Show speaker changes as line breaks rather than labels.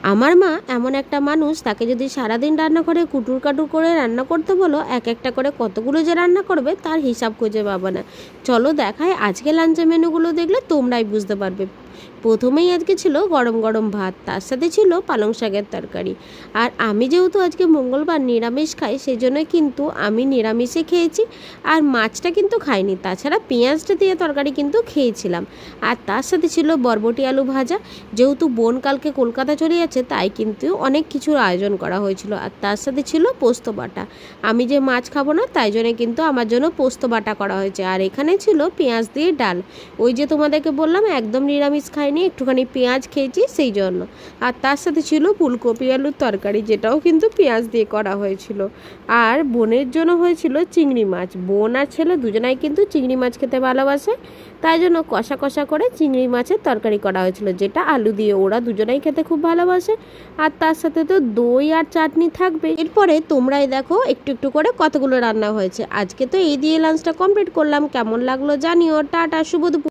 আমার মা এমন একটা মানুষ, তাকে যদি সারাদিন রান্নাঘরে কুটুর কাটুর করে রান্না করতে বলো, এক একটা করে কতগুলো যে রান্না করবে তার হিসাব খুঁজে পাবে না। চলো দেখায় আজকে লাঞ্চের মেনুগুলো, দেখলে তোমরাই বুঝতে পারবে। প্রথমেই আজকে ছিল গরম গরম ভাত, তার সাথে ছিল পালং শাকের তরকারি। আর আমি যেহেতু আজকে মঙ্গলবার নিরামিষ খাই, সেই জন্য কিন্তু আমি নিরামিষে খেয়েছি, আর মাছটা কিন্তু খাইনি। তাছাড়া পেঁয়াজটা দিয়ে তরকারি কিন্তু খেয়েছিলাম। আর তার সাথে ছিল বরবটি আলু ভাজা। যেহেতু বোন কালকে কলকাতা চলে যাচ্ছে, তাই কিন্তু অনেক কিছুর আয়োজন করা হয়েছিল। আর তার সাথে ছিল পোস্ত বাটা। আমি যে মাছ খাবো না, তাই জন্য কিন্তু আমার জন্য পোস্ত বাটা করা হয়েছে। আর এখানে ছিল পেঁয়াজ দিয়ে ডাল। ওই যে তোমাদেরকে বললাম একদম নিরামিষ খাইনি, একটুখানি পেঁয়াজ খেয়েছি সেই জন্য। আর তার সাথে ছিল ফুলকপি আলুর তরকারি, যেটাও কিন্তু পেঁয়াজ দিয়ে করা হয়েছিল। আর বোনের জন্য হয়েছিল চিংড়ি মাছ। বোন আর ছেলে দুজনাই কিন্তু চিংড়ি মাছ খেতে ভালোবাসে, তাই জন্য কষা কষা করে চিংড়ি মাছের তরকারি করা হয়েছিল, যেটা আলু দিয়ে। ওরা দুজনাই খেতে খুব ভালোবাসে। আর তার সাথে তো দই আর চাটনি থাকবে। এরপরে তোমরাই দেখো একটু একটু করে কতগুলো রান্না হয়েছে। আজকে তো এই দিয়ে লাঞ্চটা কমপ্লিট করলাম। কেমন লাগলো জানিও। টাটা, শুভ দুপুর।